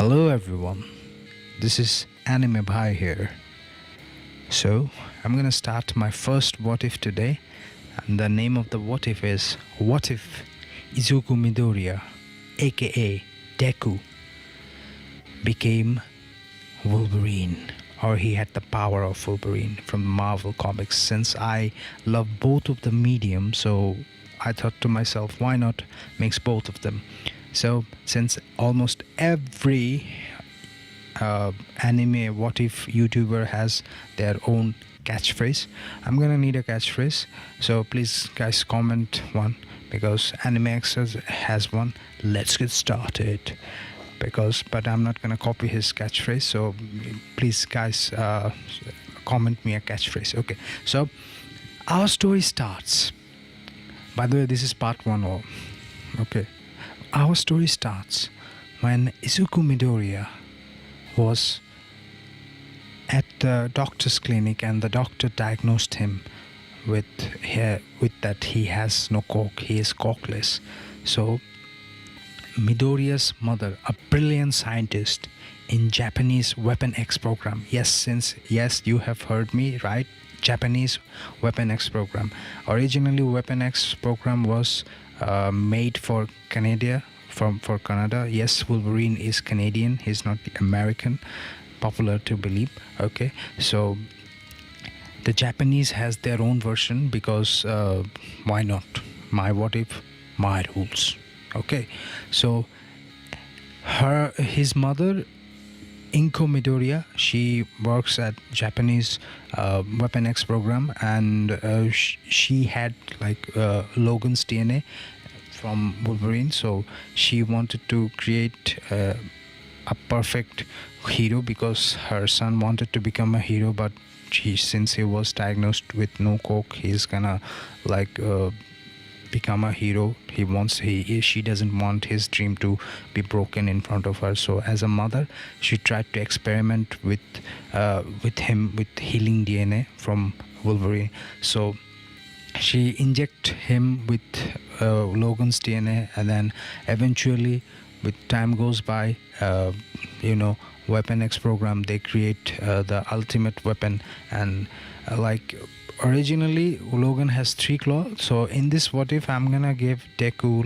Hello everyone, this is Anime Bhai here. So, I'm gonna start my first what if today, and the name of the what if is What if Izuku Midoriya, aka Deku, became Wolverine, or he had the power of Wolverine from Marvel Comics. Since I love both of the medium, so I thought to myself, why not mix both of them? So, since almost every anime what if YouTuber has their own catchphrase, I'm gonna need a catchphrase. So please, guys, comment one because AnimeX has one. Let's get started. But I'm not gonna copy his catchphrase. So please, guys, comment me a catchphrase. Okay. So our story starts. By the way, this is part one. Okay. Our story starts when Izuku Midoriya was at the doctor's clinic and the doctor diagnosed him with that he has no cock, he is cockless. So Midoriya's mother, a brilliant scientist in Japanese Weapon X program. Yes, you have heard me right. Japanese Weapon X program. Originally, Weapon X program was made for Canada. For Canada. Yes, Wolverine is Canadian. He's not the American. Popular to believe. Okay, so the Japanese has their own version because why not? My what if, my rules. Okay, so his mother, Inko Midoriya, she works at Japanese Weapon X program, and she had like Logan's DNA from Wolverine, so she wanted to create a perfect hero because her son wanted to become a hero, but since he was diagnosed with no coke, he's gonna become a hero. She doesn't want his dream to be broken in front of her. So as a mother, she tried to experiment with him with healing DNA from Wolverine. So she inject him with Logan's DNA, and then eventually, with time goes by, Weapon X program, they create the ultimate weapon. And originally Logan has 3 claws. So in this what if, I'm gonna give Deku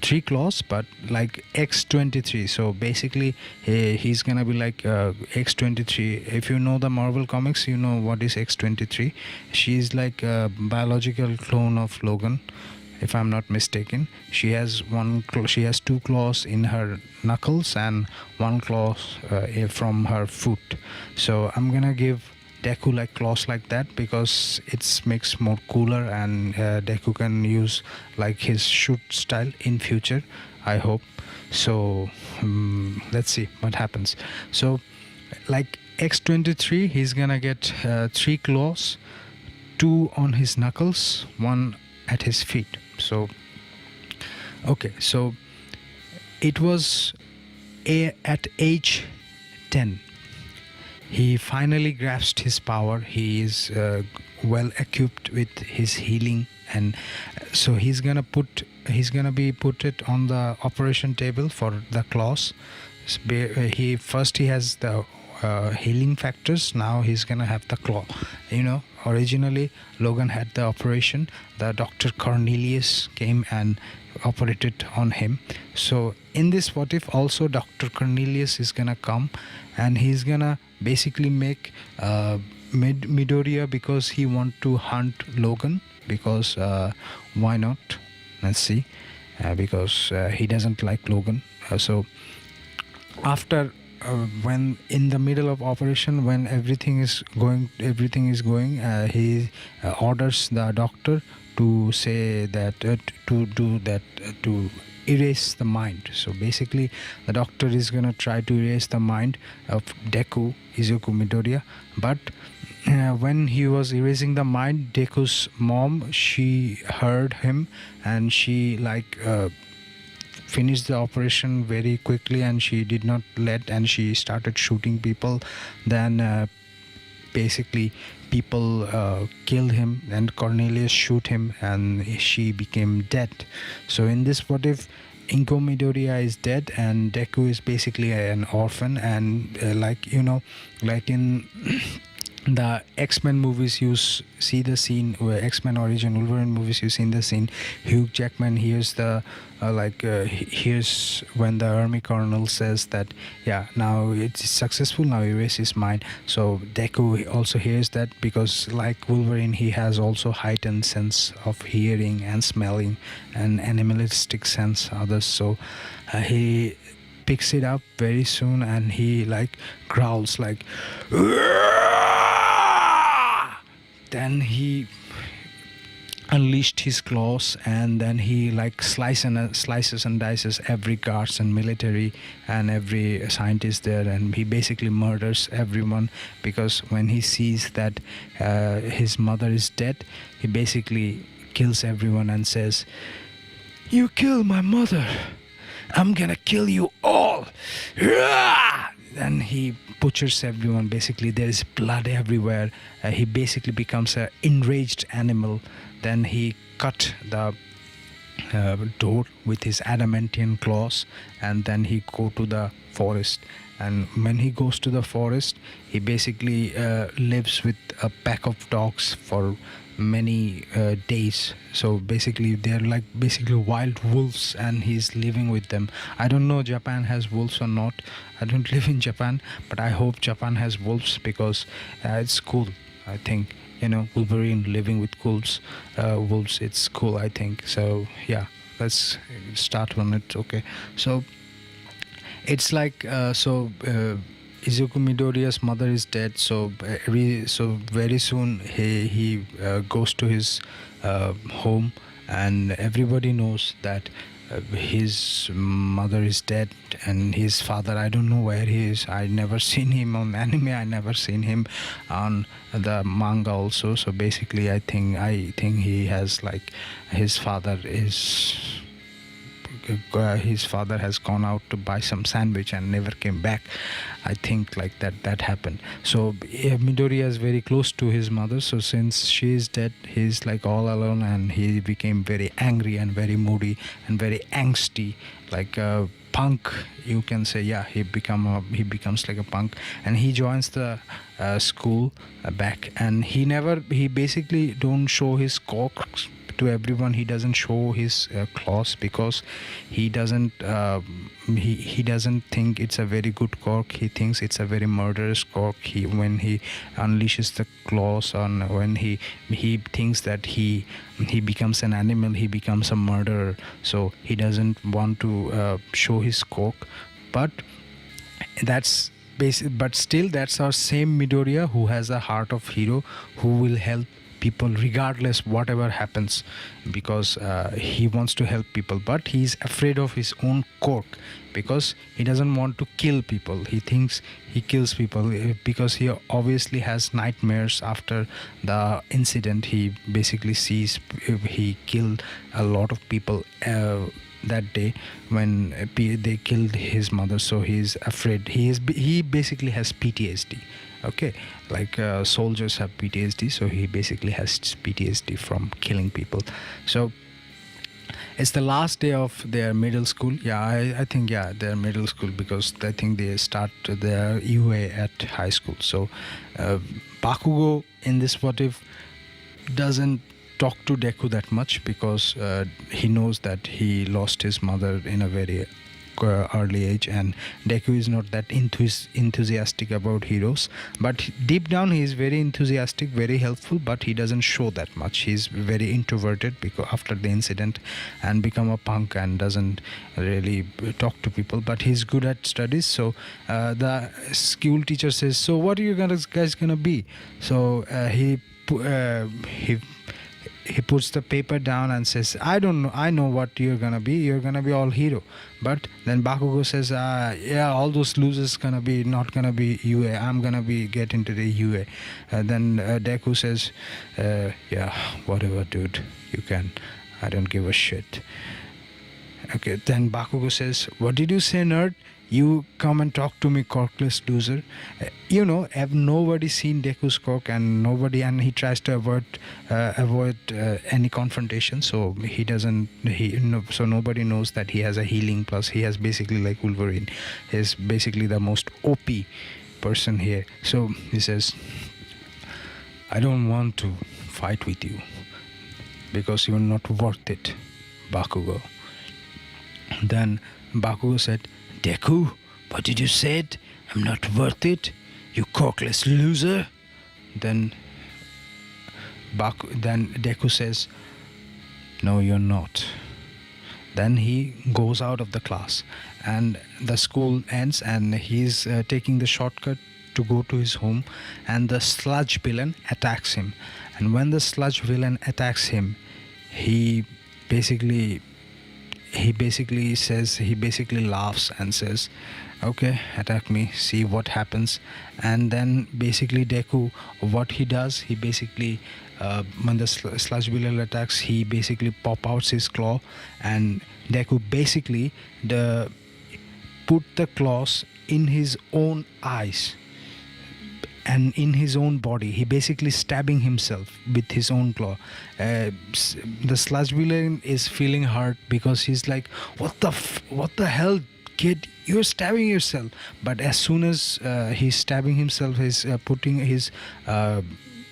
3 claws, but like X-23. So basically he's gonna be like X-23. If you know the Marvel comics, you know what is X-23. She's like a biological clone of Logan, if I'm not mistaken. She has 2 claws in her knuckles and 1 claw from her foot. So I'm gonna give Deku like claws like that because it makes more cooler, and Deku can use like his shoot style in future, I hope. So let's see what happens. So like X-23, he's gonna get 3 claws, 2 on his knuckles, 1 at his feet. So okay, so it was at age 10 he finally grasped his power. He is well equipped with his healing, and so he's gonna be put it on the operation table for the claws. He has the healing factors. Now he's gonna have the claw. Originally Logan had the operation. The Dr. Cornelius came and operated on him. So in this what if also Dr. Cornelius is gonna come, and he's gonna basically make Midoriya, because he want to hunt Logan, because why not? Let's see. Because he doesn't like Logan. So after when in the middle of operation, when everything is going, he orders the doctor to say that to do that, to erase the mind. So basically the doctor is gonna try to erase the mind of Deku, Izuku Midoriya. But when he was erasing the mind, Deku's mom, she heard him, and she finished the operation very quickly, and she did not and she started shooting people. Then basically people killed him, and Cornelius shoot him, and she became dead. So in this what if, Inko Midoriya is dead, and Deku is basically an orphan. And like in the X-Men movies, see the scene where X-Men Origin Wolverine movies, you seen the scene. Hugh Jackman hears here's when the army colonel says that, yeah, now it's successful, now erase his mind. So Deku also hears that, because like Wolverine, he has also heightened sense of hearing and smelling and animalistic sense others. So he picks it up very soon, and he like growls like then he unleashed his claws, and then he like slices and dices every guards and military and every scientist there, and he basically murders everyone, because when he sees that his mother is dead, he basically kills everyone and says, "You killed my mother, I'm gonna kill you all." Then he butchers everyone. Basically, there is blood everywhere. He basically becomes an enraged animal. Then he cut the door with his adamantium claws, and then he go to the forest. And when he goes to the forest, he basically lives with a pack of dogs for many days. So basically they're like basically wild wolves, and he's living with them. I don't know Japan has wolves or not. I don't live in Japan, but I hope Japan has wolves, because it's cool. I think, Wolverine living with wolves, it's cool, I think. So yeah, let's start on it. Okay, so it's like Izuku Midoriya's mother is dead, so very soon he goes to his home, and everybody knows that his mother is dead, and his father, I don't know where he is. I never seen him on anime. I never seen him on the manga also. So basically, I think he has like his father has gone out to buy some sandwich and never came back. I think like that happened. So Midoriya is very close to his mother, so since she is dead, he's like all alone, and he became very angry and very moody and very angsty, like a punk, you can say. Yeah, he becomes like a punk, and he joins the school back, and he basically don't show his corks to everyone. He doesn't show his claws, because he doesn't think it's a very good cork. He thinks it's a very murderous cork. When he unleashes the claws on, when he thinks that he becomes an animal, he becomes a murderer. So he doesn't want to show his cork. But that's but still, that's our same Midoriya who has a heart of hero, who will help people regardless whatever happens, because he wants to help people, but he's afraid of his own cork, because he doesn't want to kill people. He thinks he kills people because he obviously has nightmares after the incident. He basically sees he killed a lot of people that day when they killed his mother. So he's afraid. He basically has PTSD. Okay, like soldiers have PTSD, so he basically has PTSD from killing people. So it's the last day of their middle school. Yeah, I think, yeah, their middle school, because I think they start their UA at high school. So Bakugo in this what if doesn't talk to Deku that much, because he knows that he lost his mother in a very early age, and Deku is not that enthusiastic about heroes, but deep down he is very enthusiastic, very helpful, but he doesn't show that much. He's very introverted because after the incident, and become a punk, and doesn't really talk to people, but he's good at studies. So the school teacher says, so what are you guys gonna be? So he puts the paper down and says, I don't know, I know what you're gonna be. You're gonna be all hero. But then Bakugo says, yeah, all those losers not gonna be UA. I'm gonna get into the UA. Then Deku says, yeah, whatever, dude, you can. I don't give a shit. Okay, then Bakugo says, what did you say, nerd? You come and talk to me, corkless loser. Have nobody seen Deku's cork, and he tries to avoid any confrontation. So he doesn't. So nobody knows that he has a healing. Plus, he has basically like Wolverine. He's basically the most OP person here. So he says, "I don't want to fight with you because you're not worth it, Bakugo." Then Bakugo said, "Deku, what did you say? I'm not worth it, you corkless loser." Then Deku says, "No, you're not." Then he goes out of the class, and the school ends, and he's taking the shortcut to go to his home, and the sludge villain attacks him. And when the sludge villain attacks him, he basically laughs and says, "Okay, attack me, see what happens." And then basically Deku, what he does, he basically when the sludge villain attacks, he basically pop out his claw, and Deku basically put the claws in his own eyes and in his own body. He basically stabbing himself with his own claw. The sludge villain is feeling hurt because he's like, what the hell, kid, you're stabbing yourself. But as soon as he's stabbing himself, he's putting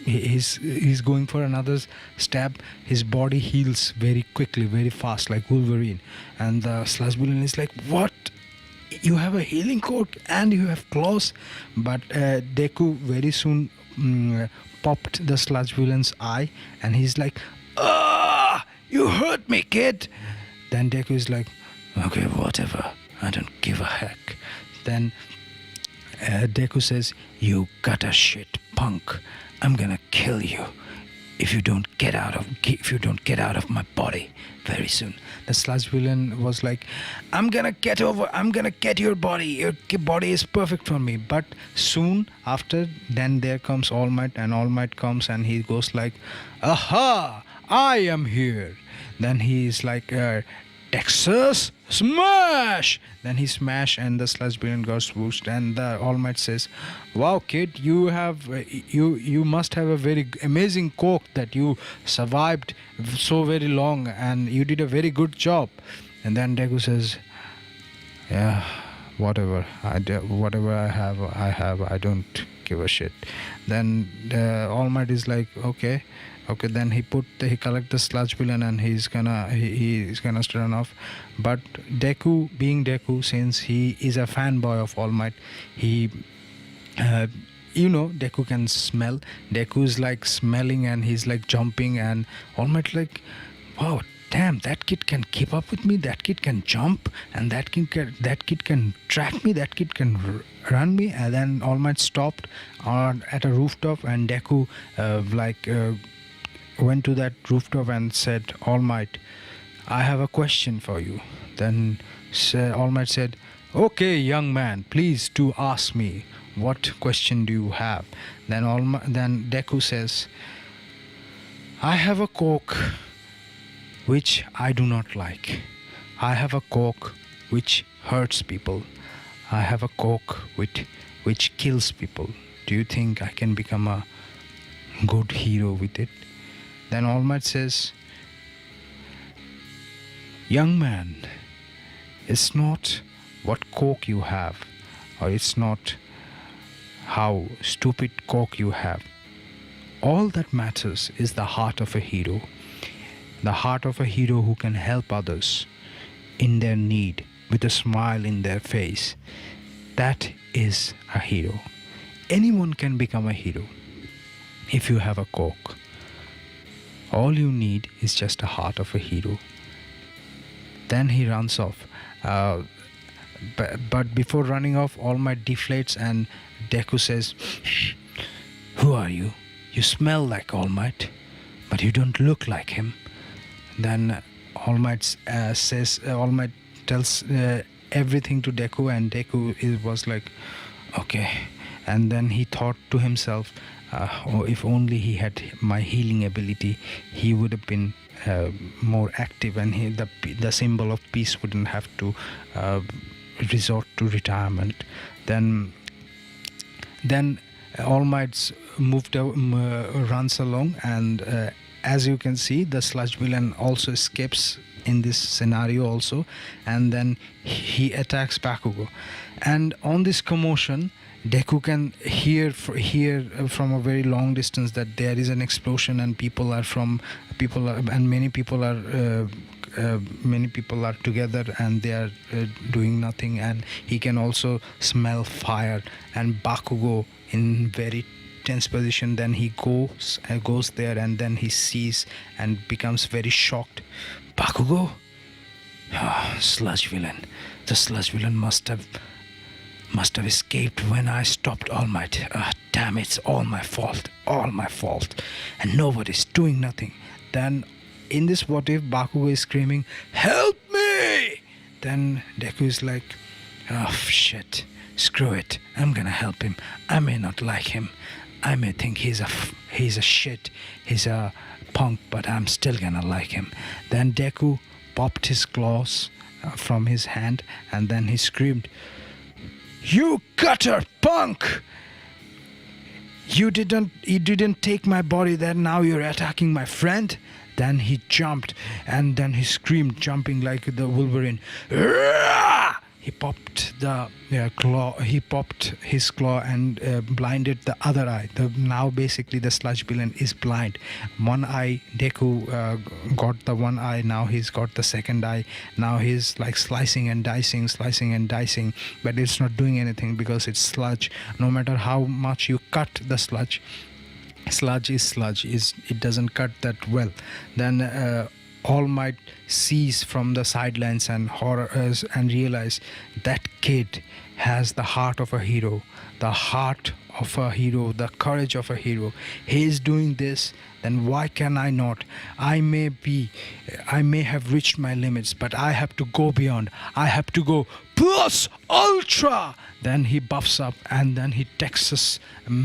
he's going for another stab, his body heals very quickly, very fast, like Wolverine. And the sludge villain is like, what? You have a healing cork and you have claws. But Deku very soon popped the sludge villain's eye, and he's like, "Ah, you hurt me, kid." Then Deku is like, "Okay, whatever, I don't give a heck." Then Deku says, "You gutter shit punk, I'm gonna kill you if you don't get out of my body very soon." The sludge villain was like, I'm gonna get your body. Your body is perfect for me." But soon after, then there comes All Might, and All Might comes and he goes like, "Aha, I am here." Then he's like, "Texas, smash!" Then he smash, and the sludge villain goes swooshed, and the All Might says, "Wow, kid, you must have a very amazing coke that you survived so very long, and you did a very good job." And then Deku says, "Yeah, whatever I have. I don't give a shit." Then the All Might is like, okay. Then he collect the sludge villain, and he's gonna run off. But Deku, being Deku, since he is a fanboy of All Might, he Deku can smell. Deku's like smelling, and he's like jumping, and All Might like, wow, damn, that kid can keep up with me, that kid can jump, and that kid can track me, that kid can run me. And then All Might stopped at a rooftop, and Deku went to that rooftop and said, "All Might, I have a question for you." Then All Might said, "Okay, young man, please do ask me. What question do you have?" Then Deku says, "I have a coke which I do not like. I have a coke which hurts people. I have a coke which kills people. Do you think I can become a good hero with it?" Then All Might says, "Young man, it's not what coke you have, or it's not how stupid coke you have. All that matters is the heart of a hero. The heart of a hero who can help others in their need with a smile in their face. That is a hero. Anyone can become a hero if you have a coke. All you need is just a heart of a hero." Then he runs off. But before running off, All Might deflates, and Deku says, "Who are you? You smell like All Might, but you don't look like him." Then All Might tells everything to Deku, and Deku was like, okay. And then he thought to himself, if only he had my healing ability, he would have been more active, and the symbol of peace wouldn't have to resort to retirement. Then All Might's runs along, and as you can see, the sludge villain also escapes in this scenario also, and then he attacks Bakugo. And on this commotion, Deku can hear from a very long distance that there is an explosion, and many people are together, and they are doing nothing. And he can also smell fire. And Bakugo, in very tense position, then he goes there, and then he sees and becomes very shocked. Bakugo, sludge villain. The sludge villain must have escaped when I stopped All Might. Damn, it's all my fault, and nobody's doing nothing. Then in this what if, Bakugo is screaming, "Help me!" Then Deku is like, "Oh shit, screw it, I'm gonna help him. I may not like him, I may think he's a shit, he's a punk, but I'm still gonna like him." Then Deku popped his claws from his hand, and then he screamed, "You gutter punk! You didn't take my body, then now you're attacking my friend." Then he jumped, and then he screamed, jumping like the Wolverine. "Rah!" He popped the claw. He popped his claw and blinded the other eye. Now basically the sludge villain is blind. One eye, Deku got the one eye. Now he's got the second eye. Now he's like slicing and dicing, but it's not doing anything because it's sludge. No matter how much you cut the sludge is sludge. It doesn't cut that well. Then All Might sees from the sidelines and horrors and realize that kid has the heart of a hero, the courage of a hero. He is doing this, then why can I not? I may have reached my limits, but I have to go beyond. I have to go plus ultra. Then he buffs up, and then he Texas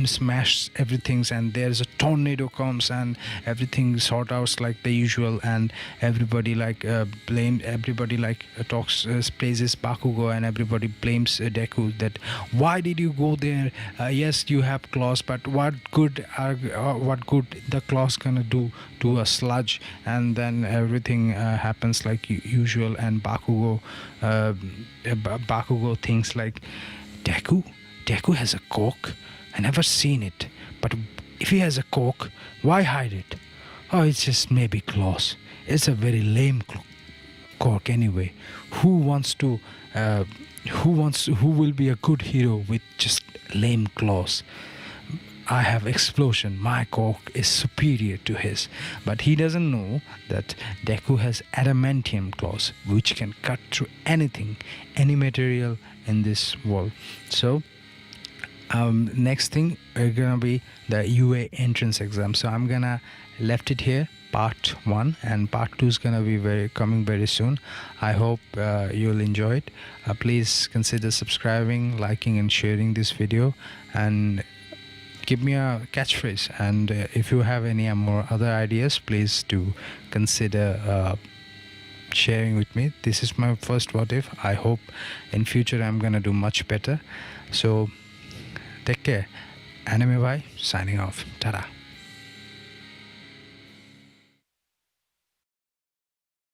smashes everything, and there's a tornado comes, and everything sort out like the usual, and everybody praises Bakugo, and everybody blames Deku that why did you go there? Yes, you have claws, but what good the claws gonna do to a sludge? And then everything happens like usual, and Bakugo thinks like, Deku has a cork. I never seen it, but if he has a cork, why hide it? Oh, it's just maybe claws. It's a very lame cork anyway. Who will be a good hero with just lame claws? I have explosion. My cork is superior to his. But he doesn't know that Deku has adamantium claws, which can cut through anything, any material in this world. So next thing are gonna be the UA entrance exam. So I'm gonna left it here, part 1, and part 2 is gonna be coming very soon. I hope you'll enjoy it. Please consider subscribing, liking, and sharing this video, and give me a catchphrase. And if you have any more other ideas, please do consider sharing with me. This is my first what if. I hope in future I'm gonna do much better. So take care. Anime Bye signing off. Ta-da.